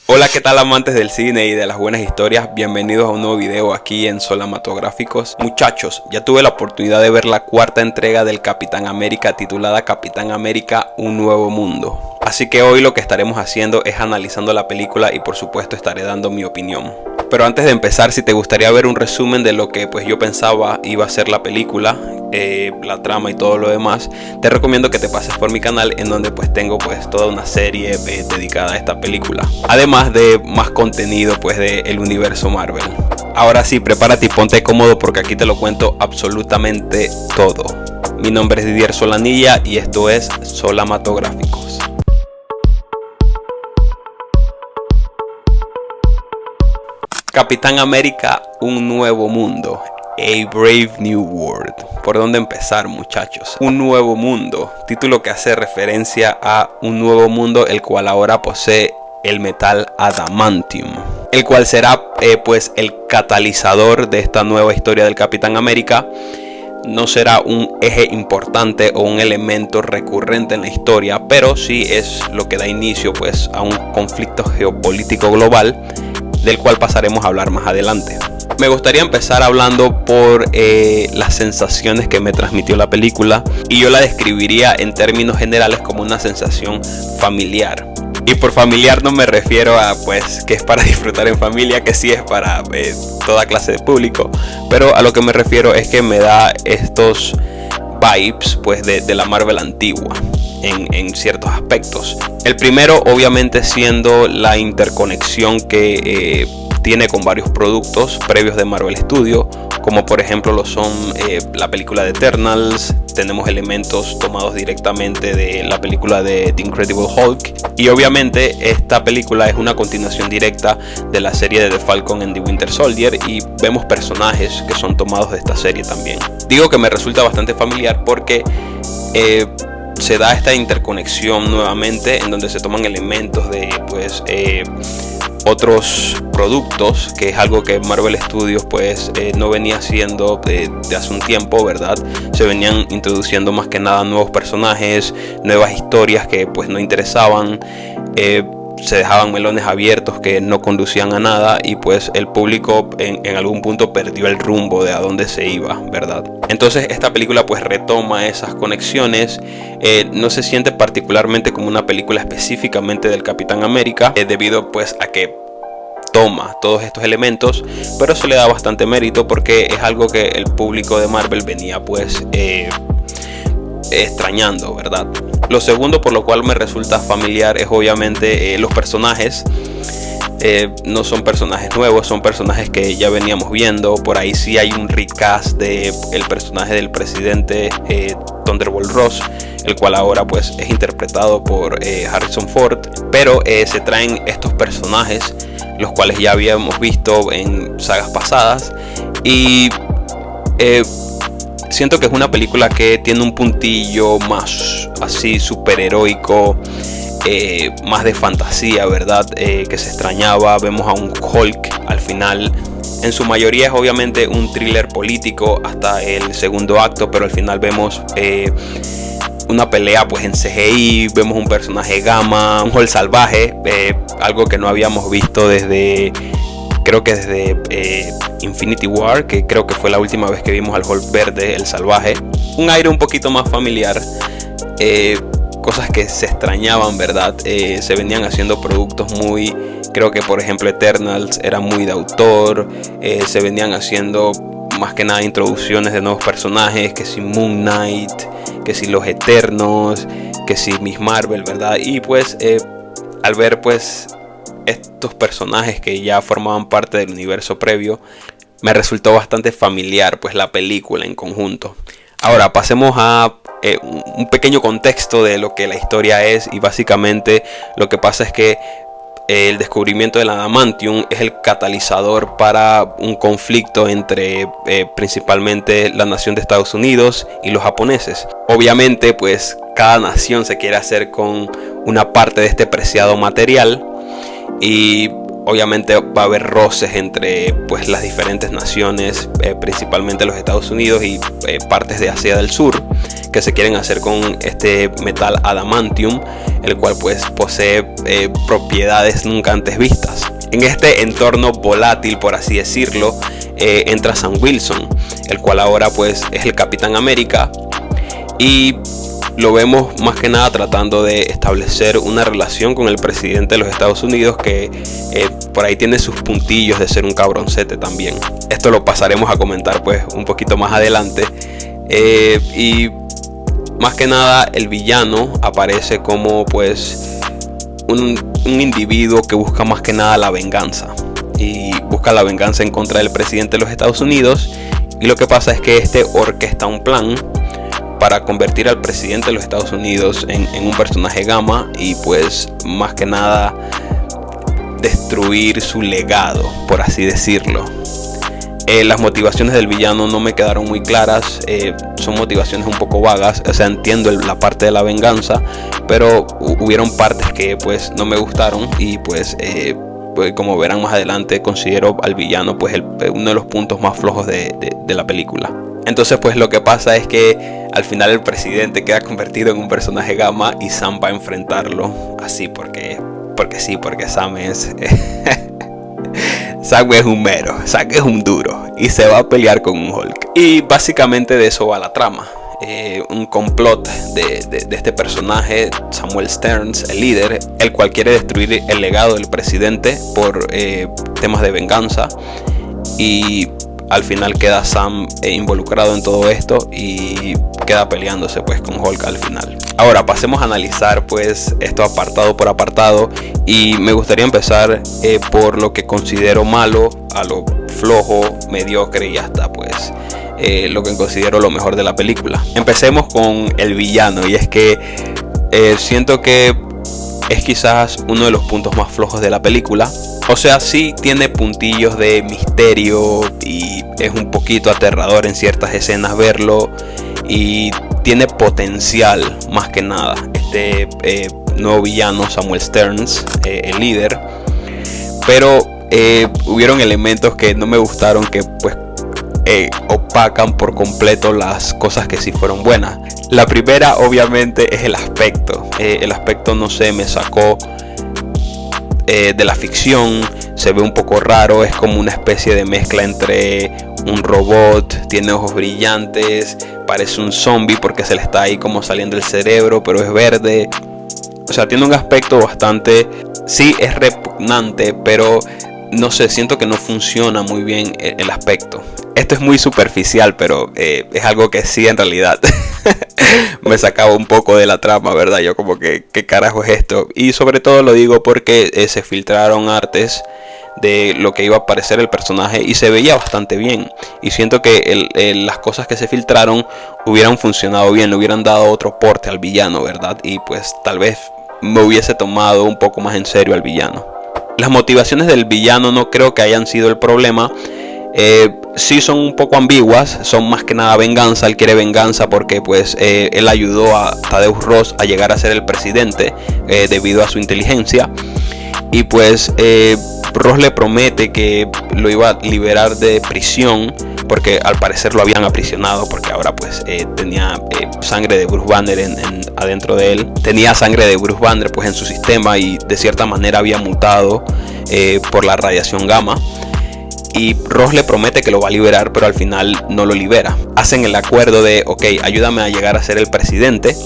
Hola, ¿qué tal amantes del cine y de las buenas historias? Bienvenidos a un nuevo video aquí en Solamatográficos. Muchachos, ya tuve la oportunidad de ver la cuarta entrega del Capitán América titulada Capitán América: Un Nuevo Mundo. Así que hoy lo que estaremos haciendo es analizando la película y por supuesto estaré dando mi opinión. Pero antes de empezar, si te gustaría ver un resumen de lo que yo pensaba iba a ser la película, la trama y todo lo demás, te recomiendo que te pases por mi canal, en donde tengo toda una serie dedicada a esta película, además de más contenido del universo Marvel. Ahora sí, prepárate y ponte cómodo porque aquí te lo cuento absolutamente todo. Mi nombre es Didier Solanilla y esto es Solamatográficos. Capitán América: Un Nuevo Mundo, A Brave New World. ¿Por dónde empezar, muchachos? Un nuevo mundo, título que hace referencia a un nuevo mundo el cual ahora posee el metal adamantium, el cual será el catalizador de esta nueva historia del Capitán América. No será un eje importante o un elemento recurrente en la historia, pero sí es lo que da inicio a un conflicto geopolítico global, del cual pasaremos a hablar más adelante. Me gustaría empezar hablando por las sensaciones que me transmitió la película, y yo la describiría en términos generales como una sensación familiar. Y por familiar no me refiero a que es para disfrutar en familia, que sí es para toda clase de público, pero a lo que me refiero es que me da estos vibes de la Marvel antigua en ciertos aspectos. El primero obviamente siendo la interconexión que tiene con varios productos previos de Marvel Studios, como por ejemplo lo son la película de Eternals. Tenemos elementos tomados directamente de la película de The Incredible Hulk, y obviamente esta película es una continuación directa de la serie de The Falcon and the Winter Soldier, y vemos personajes que son tomados de esta serie también. Digo que me resulta bastante familiar porque se da esta interconexión nuevamente, en donde se toman elementos de otros productos, que es algo que Marvel Studios no venía haciendo de hace un tiempo, ¿verdad? Se venían introduciendo más que nada nuevos personajes, nuevas historias que no interesaban, se dejaban melones abiertos que no conducían a nada, y el público en algún punto perdió el rumbo de a dónde se iba, ¿verdad? Entonces esta película retoma esas conexiones. No se siente particularmente como una película específicamente del Capitán América, debido a que toma todos estos elementos, pero se le da bastante mérito porque es algo que el público de Marvel venía extrañando, ¿verdad? Lo segundo por lo cual me resulta familiar es obviamente los personajes. No son personajes nuevos, son personajes que ya veníamos viendo. Por ahí sí hay un recast de el personaje del presidente Thunderbolt Ross, el cual ahora es interpretado por Harrison Ford, pero se traen estos personajes los cuales ya habíamos visto en sagas pasadas, y siento que es una película que tiene un puntillo más así superheroico, más de fantasía, ¿verdad? Que se extrañaba. Vemos a un Hulk al final. En su mayoría es obviamente un thriller político hasta el segundo acto, pero al final vemos una pelea en CGI, vemos un personaje gamma, un Hulk salvaje, algo que no habíamos visto desde Infinity War, que creo que fue la última vez que vimos al Hulk verde, el salvaje. Un aire un poquito más familiar, cosas que se extrañaban, ¿verdad? Se venían haciendo productos creo que por ejemplo Eternals era muy de autor. Se venían haciendo más que nada introducciones de nuevos personajes, que si Moon Knight, que si los Eternos, que si Miss Marvel, ¿verdad? Y al ver estos personajes que ya formaban parte del universo previo, me resultó bastante familiar la película en conjunto. Ahora pasemos a un pequeño contexto de lo que la historia es, y básicamente lo que pasa es que el descubrimiento del adamantium es el catalizador para un conflicto entre principalmente la nación de Estados Unidos y los japoneses. Obviamente cada nación se quiere hacer con una parte de este preciado material, y obviamente va a haber roces entre pues las diferentes naciones, principalmente los Estados Unidos y partes de Asia del Sur, que se quieren hacer con este metal adamantium, el cual pues posee propiedades nunca antes vistas. En este entorno volátil, por así decirlo, entra Sam Wilson, el cual ahora pues es el Capitán América, y lo vemos más que nada tratando de establecer una relación con el presidente de los Estados Unidos, que por ahí tiene sus puntillos de ser un cabroncete también. Esto lo pasaremos a comentar pues un poquito más adelante. Y más que nada el villano aparece como pues un individuo que busca más que nada la venganza, y busca la venganza en contra del presidente de los Estados Unidos. Y lo que pasa es que este orquesta un plan para convertir al presidente de los Estados Unidos en un personaje gamma, y pues más que nada destruir su legado, por así decirlo. Las motivaciones del villano no me quedaron muy claras, son motivaciones un poco vagas. O sea, entiendo la parte de la venganza, pero hubieron partes que pues no me gustaron, y pues como verán más adelante, considero al villano pues uno de los puntos más flojos de la película. Entonces pues lo que pasa es que al final el presidente queda convertido en un personaje gamma, y Sam va a enfrentarlo así porque Sam es Sam es un mero, Sam es un duro, y se va a pelear con un Hulk. Y básicamente de eso va la trama. Un complot de este personaje, Samuel Stearns, el líder, el cual quiere destruir el legado del presidente por temas de venganza, y al final queda Sam involucrado en todo esto y queda peleándose pues con Hulk al final. Ahora pasemos a analizar pues esto apartado por apartado, y me gustaría empezar por lo que considero malo, a lo flojo, mediocre y hasta pues lo que considero lo mejor de la película. Empecemos con el villano, y es que siento que es quizás uno de los puntos más flojos de la película. O sea, sí tiene puntillos de misterio y es un poquito aterrador en ciertas escenas verlo, y tiene potencial más que nada este nuevo villano, Samuel Stearns, el líder. Pero hubieron elementos que no me gustaron, que pues opacan por completo las cosas que sí fueron buenas. La primera obviamente es el aspecto. El aspecto, no sé, me sacó de la ficción. Se ve un poco raro, es como una especie de mezcla entre un robot, tiene ojos brillantes, parece un zombie porque se le está ahí como saliendo el cerebro, pero es verde. O sea, tiene un aspecto bastante, sí es repugnante, pero no sé, siento que no funciona muy bien el aspecto. Esto es muy superficial, pero es algo que sí en realidad me sacaba un poco de la trama, ¿verdad? Yo como que, ¿qué carajo es esto? Y sobre todo lo digo porque se filtraron artes de lo que iba a parecer el personaje, y se veía bastante bien. Y siento que las cosas que se filtraron hubieran funcionado bien, le hubieran dado otro porte al villano, ¿verdad? Y pues tal vez me hubiese tomado un poco más en serio al villano. Las motivaciones del villano no creo que hayan sido el problema. Sí son un poco ambiguas, son más que nada venganza. Él quiere venganza porque pues él ayudó a Thaddeus Ross a llegar a ser el presidente debido a su inteligencia, y pues Ross le promete que lo iba a liberar de prisión, porque al parecer lo habían aprisionado, porque ahora pues tenía sangre de Bruce Banner adentro de él. Tenía sangre de Bruce Banner pues en su sistema, y de cierta manera había mutado por la radiación gamma. Y Ross le promete que lo va a liberar, pero al final no lo libera. Hacen el acuerdo de, ok, ayúdame a llegar a ser el presidente,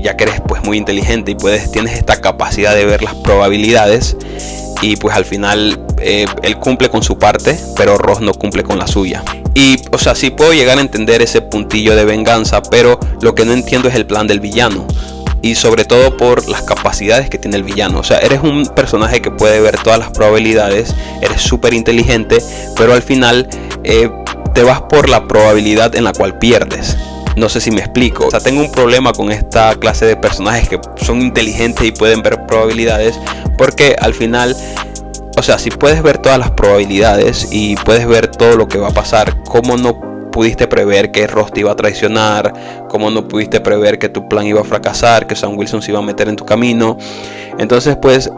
ya que eres pues muy inteligente y tienes esta capacidad de ver las probabilidades. Y pues al final él cumple con su parte, pero Ross no cumple con la suya. Y o sea, sí puedo llegar a entender ese puntillo de venganza, pero lo que no entiendo es el plan del villano, y sobre todo por las capacidades que tiene el villano. O sea, eres un personaje que puede ver todas las probabilidades, eres súper inteligente, pero al final te vas por la probabilidad en la cual pierdes. No sé si me explico. O sea, tengo un problema con esta clase de personajes que son inteligentes y pueden ver probabilidades, porque al final, o sea, si puedes ver todas las probabilidades y puedes ver todo lo que va a pasar, ¿cómo no pudiste prever que Ross te iba a traicionar? ¿Cómo no pudiste prever que tu plan iba a fracasar, que Sam Wilson se iba a meter en tu camino? Entonces pues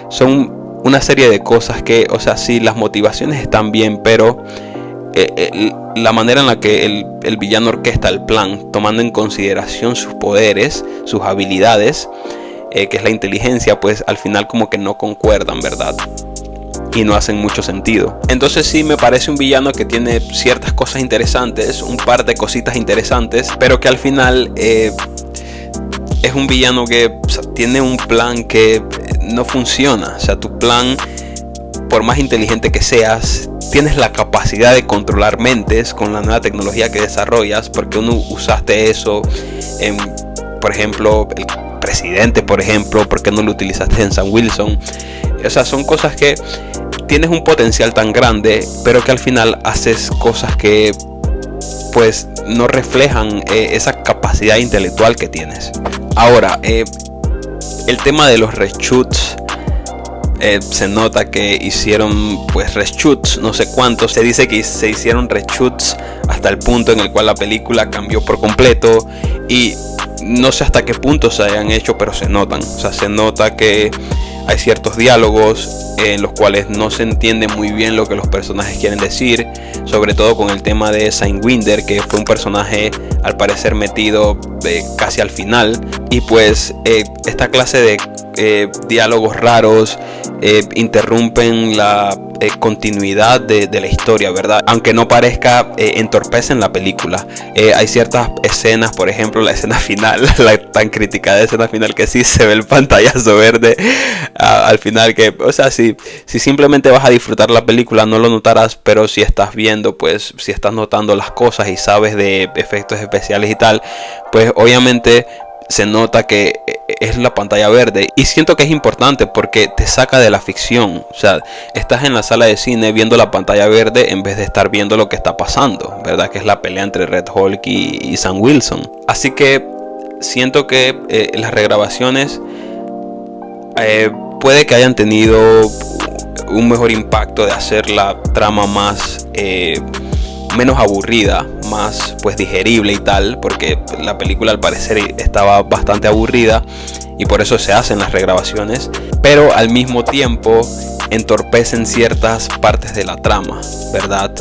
son una serie de cosas que, o sea, sí, las motivaciones están bien, pero la manera en la que el villano orquesta el plan, tomando en consideración sus poderes, sus habilidades, que es la inteligencia, pues al final como que no concuerdan, ¿verdad? Y no hacen mucho sentido. Entonces sí, me parece un villano que tiene ciertas cosas interesantes, un par de cositas interesantes, pero que al final es un villano que, o sea, tiene un plan que no funciona. O sea, tu plan, por más inteligente que seas, tienes la capacidad de controlar mentes con la nueva tecnología que desarrollas, porque uno usaste eso en, por ejemplo, el presidente, por ejemplo, porque no lo utilizaste en Sam Wilson. O sea, son cosas que tienes un potencial tan grande, pero que al final haces cosas que pues no reflejan esa capacidad intelectual que tienes. Ahora, el tema de los reshoots, se nota que hicieron pues reshoots, no sé cuántos. Se dice que se hicieron reshoots hasta el punto en el cual la película cambió por completo, y no sé hasta qué punto se hayan hecho, pero se notan. O sea, se nota que hay ciertos diálogos en los cuales no se entiende muy bien lo que los personajes quieren decir, sobre todo con el tema de Sidewinder, que fue un personaje al parecer metido casi al final, y pues esta clase de diálogos raros interrumpen la continuidad de la historia, ¿verdad? Aunque no parezca, entorpecen la película. Hay ciertas escenas, por ejemplo la escena final, la tan criticada escena final, que sí se ve el pantallazo verde al final, que, o sea, si simplemente vas a disfrutar la película no lo notarás, pero si estás viendo, pues si estás notando las cosas y sabes de efectos especiales y tal, pues obviamente se nota que es la pantalla verde, y siento que es importante porque te saca de la ficción. O sea, estás en la sala de cine viendo la pantalla verde en vez de estar viendo lo que está pasando, ¿verdad? Que es la pelea entre Red Hulk y Sam Wilson. Así que siento que las regrabaciones puede que hayan tenido un mejor impacto de hacer la trama más menos aburrida, más pues digerible y tal, porque la película al parecer estaba bastante aburrida y por eso se hacen las regrabaciones, pero al mismo tiempo entorpecen ciertas partes de la trama, ¿verdad?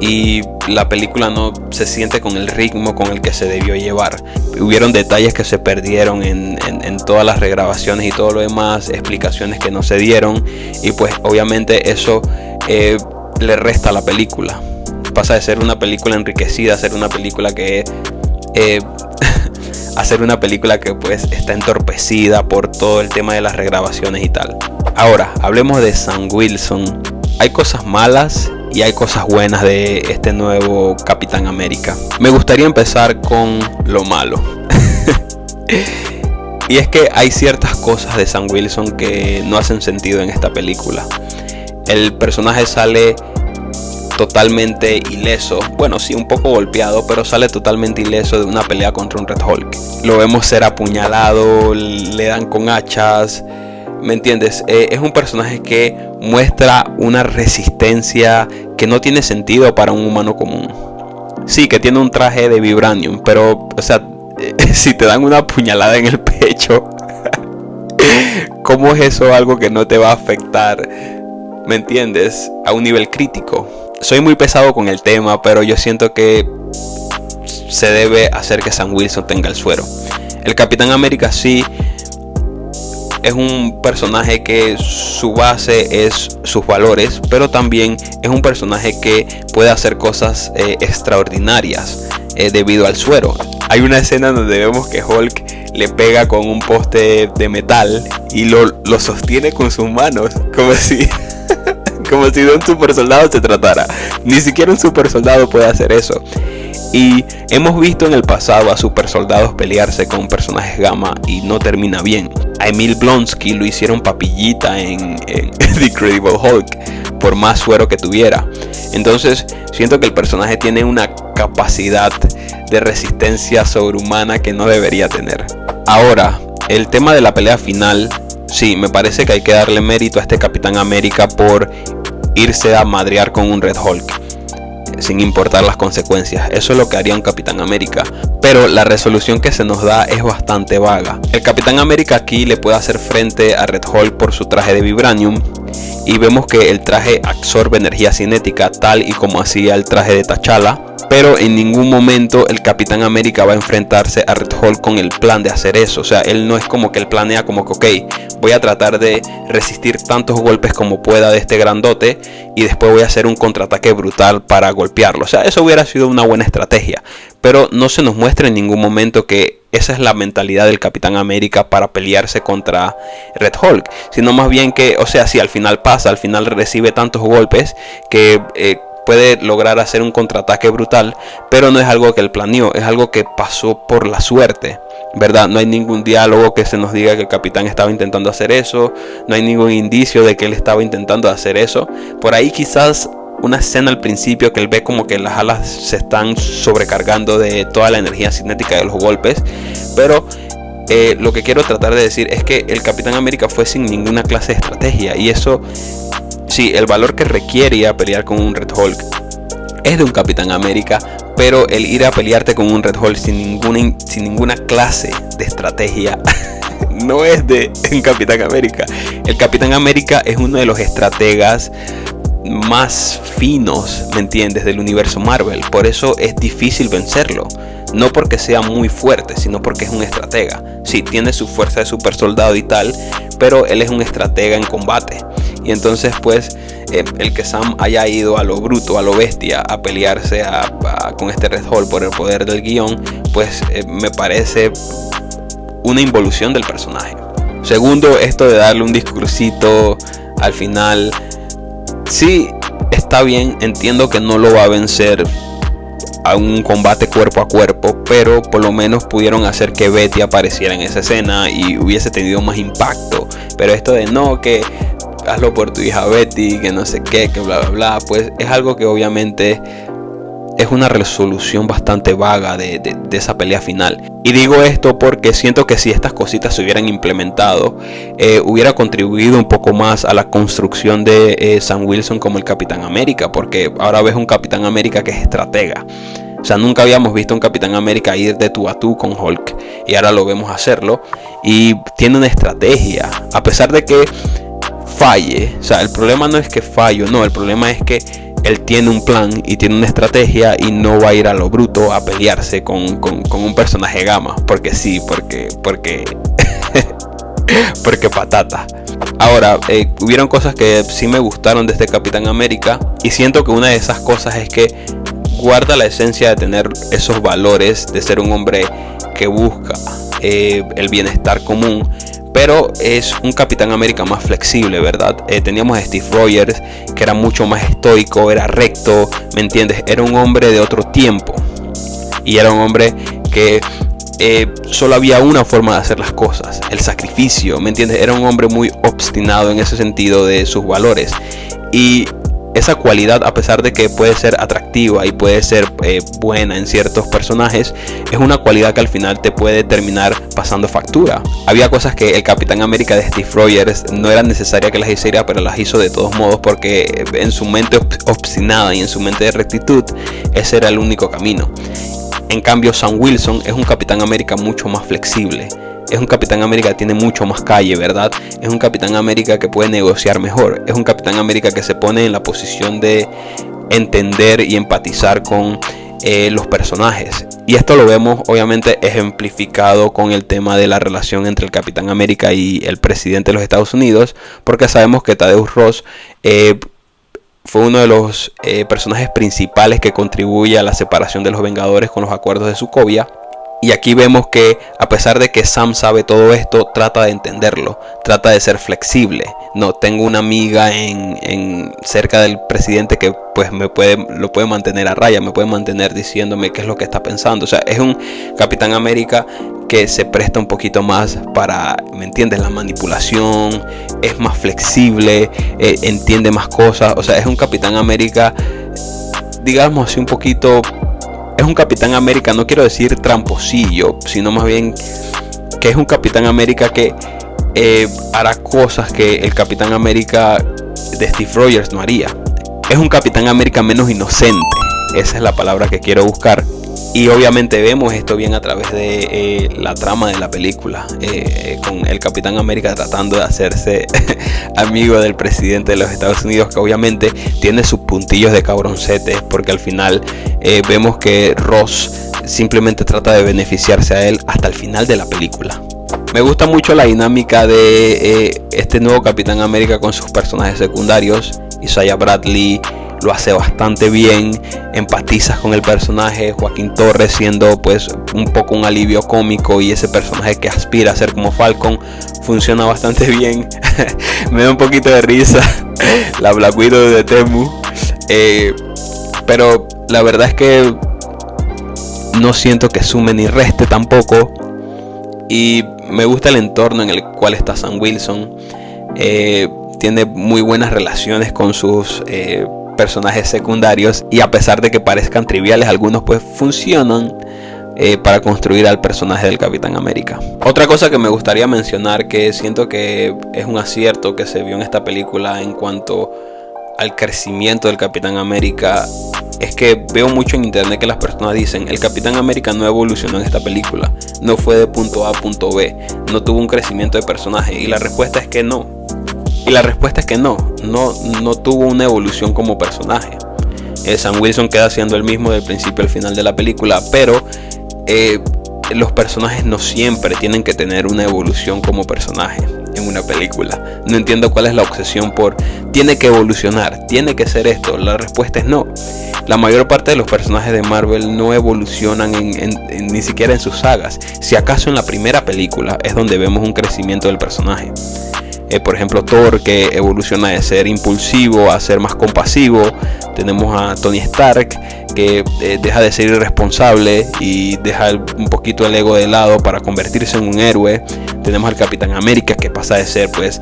Y la película no se siente con el ritmo con el que se debió llevar. Hubieron detalles que se perdieron en todas las regrabaciones y todo lo demás, explicaciones que no se dieron, y pues obviamente eso le resta a la película. Pasa de ser una película enriquecida a ser una película que hacer una película que pues está entorpecida por todo el tema de las regrabaciones y tal. Ahora, hablemos de Sam Wilson. Hay cosas malas y hay cosas buenas de este nuevo Capitán América. Me gustaría empezar con lo malo. Y es que hay ciertas cosas de Sam Wilson que no hacen sentido en esta película. El personaje sale totalmente ileso, bueno, sí, un poco golpeado, pero sale totalmente ileso de una pelea contra un Red Hulk. Lo vemos ser apuñalado, le dan con hachas, ¿me entiendes? Es un personaje que muestra una resistencia que no tiene sentido para un humano común. Sí, que tiene un traje de vibranium, pero, o sea, si te dan una puñalada en el pecho, ¿cómo es eso algo que no te va a afectar, ¿me entiendes?, a un nivel crítico? Soy muy pesado con el tema, pero yo siento que se debe hacer que Sam Wilson tenga el suero. El Capitán América sí es un personaje que su base es sus valores, pero también es un personaje que puede hacer cosas extraordinarias debido al suero. Hay una escena donde vemos que Hulk le pega con un poste de metal y lo sostiene con sus manos, como si de un super soldado se tratara. Ni siquiera un super soldado puede hacer eso. Y hemos visto en el pasado a super soldados pelearse con personajes gamma y no termina bien. A Emil Blonsky lo hicieron papillita en The Incredible Hulk, por más suero que tuviera. Entonces siento que el personaje tiene una capacidad de resistencia sobrehumana que no debería tener. Ahora, el tema de la pelea final, sí, me parece que hay que darle mérito a este Capitán América por irse a madrear con un Red Hulk sin importar las consecuencias. Eso es lo que haría un Capitán América, pero la resolución que se nos da es bastante vaga. El Capitán América aquí le puede hacer frente a Red Hulk por su traje de vibranium, y vemos que el traje absorbe energía cinética tal y como hacía el traje de T'Challa. Pero en ningún momento el Capitán América va a enfrentarse a Red Hulk con el plan de hacer eso. O sea, él no es como que él planea como que ok, voy a tratar de resistir tantos golpes como pueda de este grandote y después voy a hacer un contraataque brutal para golpearlo. O sea, eso hubiera sido una buena estrategia. Pero no se nos muestra en ningún momento que esa es la mentalidad del Capitán América para pelearse contra Red Hulk. Sino más bien que, o sea, si al final pasa, al final recibe tantos golpes que puede lograr hacer un contraataque brutal, pero no es algo que él planeó, es algo que pasó por la suerte, ¿verdad? No hay ningún diálogo que se nos diga que el capitán estaba intentando hacer eso, no hay ningún indicio de que él estaba intentando hacer eso. Por ahí quizás una escena al principio que él ve como que las alas se están sobrecargando de toda la energía cinética de los golpes, pero lo que quiero tratar de decir es que el Capitán América fue sin ninguna clase de estrategia, y eso sí, el valor que requiere ir a pelear con un Red Hulk es de un Capitán América, pero el ir a pelearte con un Red Hulk sin ninguna clase de estrategia no es de un Capitán América. El Capitán América es uno de los estrategas más finos, ¿me entiendes?, del universo Marvel. Por eso es difícil vencerlo. No porque sea muy fuerte, sino porque es un estratega. Sí, tiene su fuerza de super soldado y tal, pero él es un estratega en combate. Y entonces pues el que Sam haya ido a lo bruto, a lo bestia, a pelearse con este Red Hulk por el poder del guión, pues me parece una involución del personaje. Segundo, esto de darle un discursito al final, sí, está bien, entiendo que no lo va a vencer a un combate cuerpo a cuerpo, pero por lo menos pudieron hacer que Betty apareciera en esa escena y hubiese tenido más impacto. Pero esto de no, que hazlo por tu hija Betty, que no sé qué, que bla bla bla, pues es algo que obviamente es una resolución bastante vaga de esa pelea final. Y digo esto porque siento que si estas cositas se hubieran implementado, hubiera contribuido un poco más a la construcción de Sam Wilson como el Capitán América, porque ahora ves un Capitán América que es estratega. O sea, nunca habíamos visto un Capitán América ir de tú a tú con Hulk, y ahora lo vemos hacerlo, y tiene una estrategia, a pesar de que falle. O sea, el problema no es que fallo, no, el problema es que él tiene un plan y tiene una estrategia y no va a ir a lo bruto a pelearse con un personaje gama. Porque sí, porque patata. Ahora, hubieron cosas que sí me gustaron de este Capitán América, y siento que una de esas cosas es que guarda la esencia de tener esos valores, de ser un hombre que busca el bienestar común, pero es un Capitán América más flexible, ¿verdad? Teníamos a Steve Rogers, que era mucho más estoico, era recto, ¿me entiendes? Era un hombre de otro tiempo, y era un hombre que solo había una forma de hacer las cosas, el sacrificio, ¿me entiendes? Era un hombre muy obstinado en ese sentido de sus valores, y esa cualidad, a pesar de que puede ser atractiva y puede ser buena en ciertos personajes, es una cualidad que al final te puede terminar pasando factura. Había cosas que el Capitán América de Steve Rogers no era necesaria que las hiciera, pero las hizo de todos modos, porque en su mente obstinada y en su mente de rectitud, ese era el único camino. En cambio, Sam Wilson es un Capitán América mucho más flexible. Es un Capitán América que tiene mucho más calle, ¿verdad? Es un Capitán América que puede negociar mejor. Es un Capitán América que se pone en la posición de entender y empatizar con los personajes. Y esto lo vemos obviamente ejemplificado con el tema de la relación entre el Capitán América y el presidente de los Estados Unidos, porque sabemos que Thaddeus Ross fue uno de los personajes principales que contribuye a la separación de los Vengadores con los acuerdos de Sokovia. Y aquí vemos que a pesar de que Sam sabe todo esto, trata de entenderlo, trata de ser flexible. No, tengo una amiga en cerca del presidente que pues lo puede mantener a raya, me puede mantener diciéndome qué es lo que está pensando. O sea, es un Capitán América que se presta un poquito más para, ¿me entiendes?, la manipulación, es más flexible, entiende más cosas. O sea, es un Capitán América, digamos así, un poquito... Es un Capitán América, no quiero decir tramposillo, sino más bien que es un Capitán América que hará cosas que el Capitán América de Steve Rogers no haría. Es un Capitán América menos inocente, esa es la palabra que quiero buscar. Y obviamente vemos esto bien a través de la trama de la película, con el Capitán América tratando de hacerse amigo del presidente de los Estados Unidos, que obviamente tiene sus puntillos de cabroncete, porque al final vemos que Ross simplemente trata de beneficiarse a él hasta el final de la película. Me gusta mucho la dinámica de este nuevo Capitán América con sus personajes secundarios. Isaiah Bradley lo hace bastante bien, empatizas con el personaje. Joaquín Torres siendo pues un poco un alivio cómico, y ese personaje que aspira a ser como Falcon funciona bastante bien. Me da un poquito de risa la Black Widow de Temu, pero la verdad es que no siento que sume ni reste tampoco. Y me gusta el entorno en el cual está Sam Wilson. Tiene muy buenas relaciones con sus personajes secundarios, y a pesar de que parezcan triviales, algunos pues funcionan para construir al personaje del Capitán América. Otra cosa que me gustaría mencionar, que siento que es un acierto que se vio en esta película en cuanto al crecimiento del Capitán América, es que veo mucho en internet que las personas dicen: el Capitán América no evolucionó en esta película, no fue de punto A a punto B, no tuvo un crecimiento de personaje. Y la respuesta es que no. No tuvo una evolución como personaje. Sam Wilson queda siendo el mismo del principio al final de la película, pero los personajes no siempre tienen que tener una evolución como personaje en una película. No entiendo cuál es la obsesión por tiene que evolucionar, tiene que ser esto. La respuesta es no. La mayor parte de los personajes de Marvel no evolucionan ni siquiera en sus sagas. Si acaso en la primera película es donde vemos un crecimiento del personaje. Por ejemplo, Thor, que evoluciona de ser impulsivo a ser más compasivo. Tenemos a Tony Stark, que deja de ser irresponsable y deja un poquito el ego de lado para convertirse en un héroe. Tenemos al Capitán América, que pasa de ser pues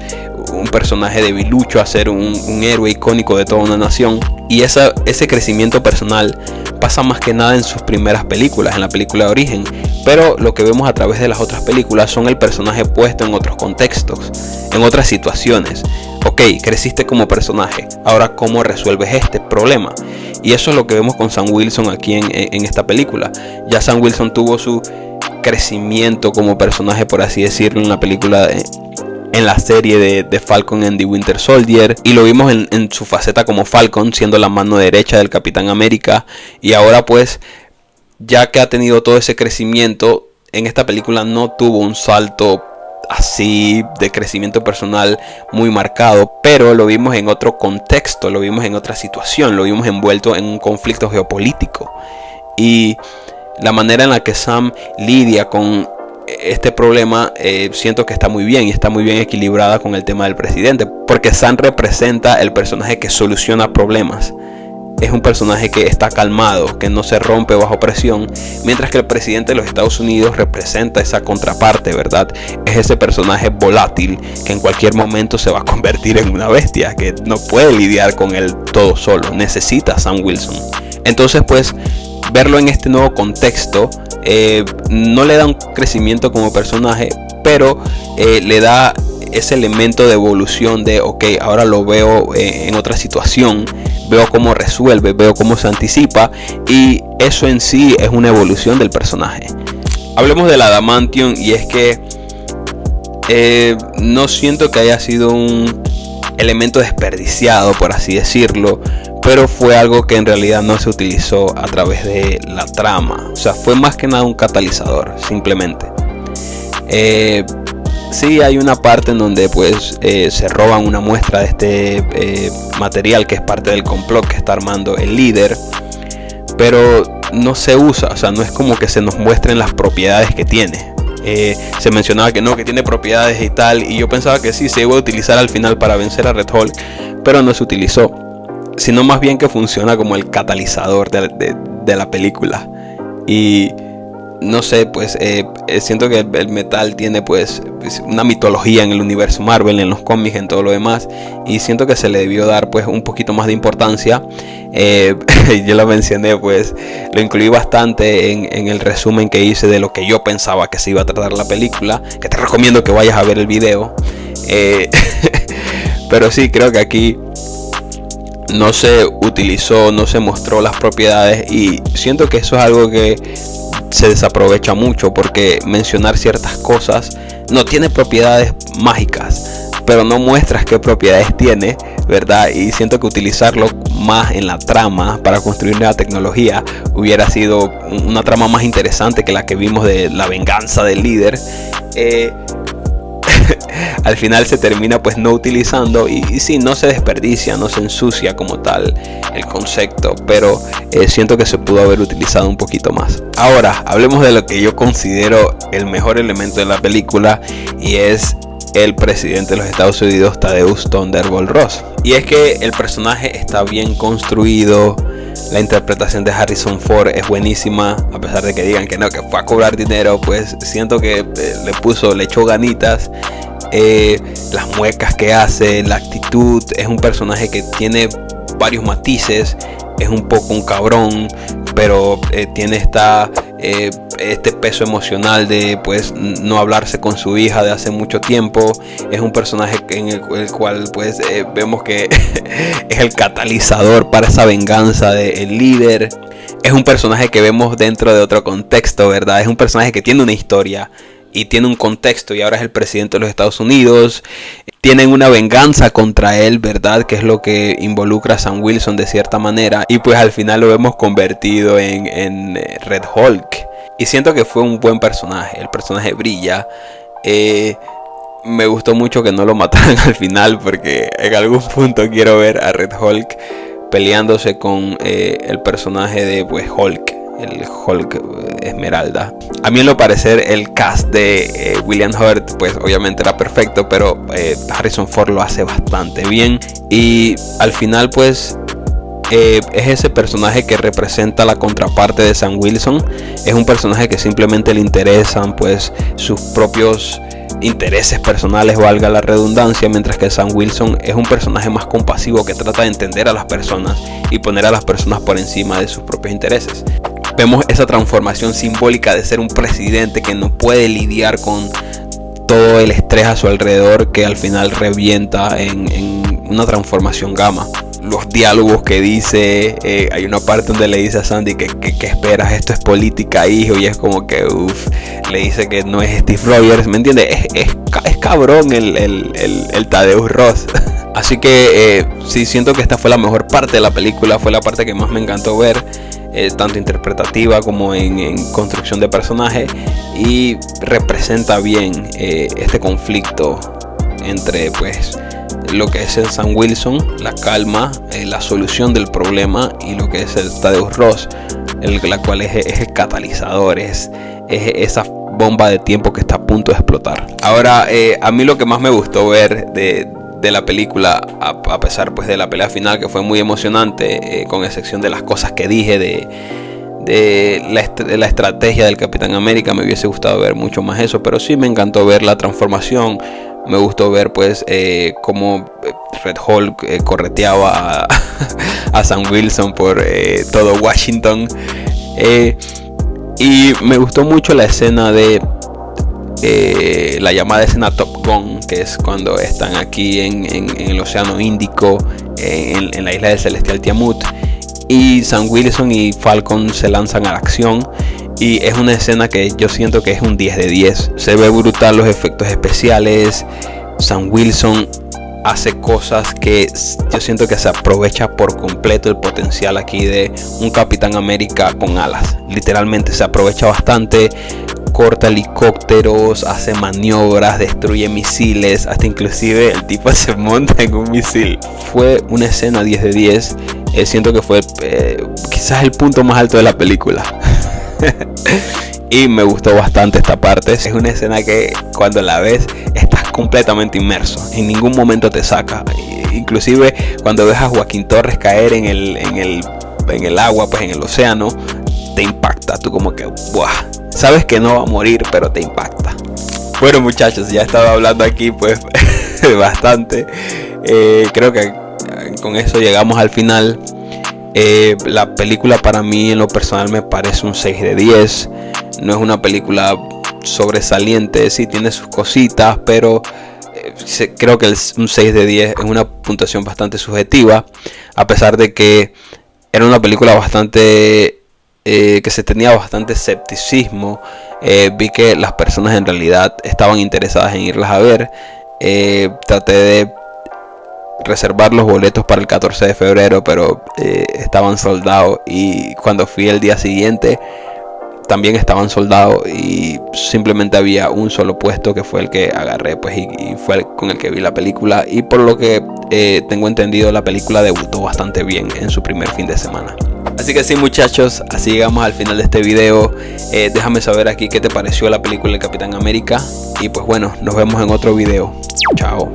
un personaje debilucho a ser un héroe icónico de toda una nación. Y ese crecimiento personal pasa más que nada en sus primeras películas, en la película de origen. Pero lo que vemos a través de las otras películas son el personaje puesto en otros contextos, en otras situaciones. Ok, creciste como personaje, ahora ¿cómo resuelves este problema? Y eso es lo que vemos con Sam Wilson aquí en esta película. Ya Sam Wilson tuvo su crecimiento como personaje, por así decirlo, en la película en la serie de Falcon and the Winter Soldier, y lo vimos en su faceta como Falcon, siendo la mano derecha del Capitán América. Y ahora pues, ya que ha tenido todo ese crecimiento, en esta película no tuvo un salto así de crecimiento personal muy marcado, pero lo vimos en otro contexto, lo vimos en otra situación, lo vimos envuelto en un conflicto geopolítico. Y la manera en la que Sam lidia con este problema, siento que está muy bien, y está muy bien equilibrada con el tema del presidente, porque Sam representa el personaje que soluciona problemas. Es un personaje que está calmado, que no se rompe bajo presión, mientras que el presidente de los Estados Unidos representa esa contraparte, ¿verdad? Es ese personaje volátil que en cualquier momento se va a convertir en una bestia, que no puede lidiar con él todo solo, necesita a Sam Wilson. Entonces pues, verlo en este nuevo contexto no le da un crecimiento como personaje, pero le da ese elemento de evolución de ok, ahora lo veo en otra situación, veo cómo resuelve, veo cómo se anticipa, y eso en sí es una evolución del personaje. Hablemos del Adamantium, y es que no siento que haya sido un elemento desperdiciado, por así decirlo, pero fue algo que en realidad no se utilizó a través de la trama. O sea, fue más que nada un catalizador, simplemente. Sí, hay una parte en donde pues se roban una muestra de este material que es parte del complot que está armando el líder, pero no se usa. O sea, no es como que se nos muestren las propiedades que tiene. Se mencionaba que no, que tiene propiedades y tal, y yo pensaba que sí se iba a utilizar al final para vencer a Red Hulk, pero no se utilizó, sino más bien que funciona como el catalizador de la película. Y no sé, pues siento que el metal tiene pues una mitología en el universo Marvel, en los cómics, en todo lo demás, y siento que se le debió dar pues un poquito más de importancia. Yo lo mencioné, pues lo incluí bastante en el resumen que hice de lo que yo pensaba que se iba a tratar la película, que te recomiendo que vayas a ver el video. Pero sí, creo que aquí no se utilizó, no se mostró las propiedades, y siento que eso es algo que se desaprovecha mucho, porque mencionar ciertas cosas no tiene propiedades mágicas, pero no muestras qué propiedades tiene, ¿verdad? Y siento que utilizarlo más en la trama para construir nueva tecnología hubiera sido una trama más interesante que la que vimos de la venganza del líder. Al final se termina pues no utilizando, y sí, no se desperdicia, no se ensucia como tal el concepto, pero siento que se pudo haber utilizado un poquito más. Ahora hablemos de lo que yo considero el mejor elemento de la película, y es el presidente de los Estados Unidos, Thaddeus Thunderbolt Ross. Y es que el personaje está bien construido, la interpretación de Harrison Ford es buenísima, a pesar de que digan que no, que fue a cobrar dinero, pues siento que le echó ganitas. Las muecas que hace, la actitud, es un personaje que tiene varios matices, es un poco un cabrón, pero tiene este peso emocional de pues no hablarse con su hija de hace mucho tiempo. Es un personaje en el cual pues vemos que es el catalizador para esa venganza del líder. Es un personaje que vemos dentro de otro contexto, ¿verdad? Es un personaje que tiene una historia y tiene un contexto, y ahora es el presidente de los Estados Unidos. Tienen una venganza contra él, ¿verdad? Que es lo que involucra a Sam Wilson de cierta manera, y pues al final lo vemos convertido en Red Hulk, y siento que fue un buen personaje. El personaje brilla. Me gustó mucho que no lo mataran al final, porque en algún punto quiero ver a Red Hulk peleándose con el personaje de pues Hulk, el Hulk Esmeralda. A mí en lo parecer el cast de William Hurt pues obviamente era perfecto, pero Harrison Ford lo hace bastante bien, y al final pues es ese personaje que representa la contraparte de Sam Wilson. Es un personaje que simplemente le interesan pues sus propios intereses personales, valga la redundancia, mientras que Sam Wilson es un personaje más compasivo que trata de entender a las personas y poner a las personas por encima de sus propios intereses. Vemos esa transformación simbólica de ser un presidente que no puede lidiar con todo el estrés a su alrededor, que al final revienta en una transformación gamma. Los diálogos que dice, hay una parte donde le dice a Sandy que esperas, esto es política, hijo, y es como que le dice que no es Steve Rogers, ¿me entiendes? Es cabrón el Thaddeus Ross. Así que sí, siento que esta fue la mejor parte de la película, fue la parte que más me encantó ver, tanto interpretativa como en construcción de personaje, y representa bien este conflicto entre pues lo que es el Sam Wilson, la calma, la solución del problema, y lo que es el Thaddeus Ross, la cual es el catalizador, es esa bomba de tiempo que está a punto de explotar. Ahora, a mí lo que más me gustó ver de la película, a pesar pues de la pelea final, que fue muy emocionante, con excepción de las cosas que dije de la estrategia del Capitán América, me hubiese gustado ver mucho más eso, pero sí me encantó ver la transformación. Me gustó ver pues cómo Red Hulk correteaba a Sam Wilson por todo Washington, y me gustó mucho la escena de la llamada escena Top Gun, que es cuando están aquí en el Océano Índico, en la isla del Celestial Tiamut, y Sam Wilson y Falcon se lanzan a la acción. Y es una escena que yo siento que es un 10 de 10. Se ve brutal los efectos especiales. Sam Wilson hace cosas que yo siento que se aprovecha por completo el potencial aquí de un Capitán América con alas. Literalmente se aprovecha bastante. Corta helicópteros, hace maniobras, destruye misiles, hasta inclusive el tipo se monta en un misil. Fue una escena 10 de 10. Siento que fue quizás el punto más alto de la película. Y me gustó bastante esta parte. Es una escena que cuando la ves estás completamente inmerso, en ningún momento te saca. Inclusive cuando ves a Joaquín Torres caer en el agua, pues en el océano, te impacta. Tú como que ¡buah! Sabes que no va a morir, pero te impacta. Bueno, muchachos, ya he estado hablando aquí pues bastante. Creo que con eso llegamos al final. La película para mí en lo personal me parece un 6 de 10. No es una película sobresaliente, sí tiene sus cositas, pero creo que un 6 de 10 es una puntuación bastante subjetiva, a pesar de que era una película bastante que se tenía bastante escepticismo. Vi que las personas en realidad estaban interesadas en irlas a ver. Traté de reservar los boletos para el 14 de febrero, pero estaban soldados, y cuando fui el día siguiente también estaban soldados, y simplemente había un solo puesto, que fue el que agarré, pues, y fue con el que vi la película. Y por lo que tengo entendido, la película debutó bastante bien en su primer fin de semana. Así que sí, muchachos, así llegamos al final de este video. Déjame saber aquí qué te pareció la película de Capitán América, y pues bueno, nos vemos en otro video. Chao.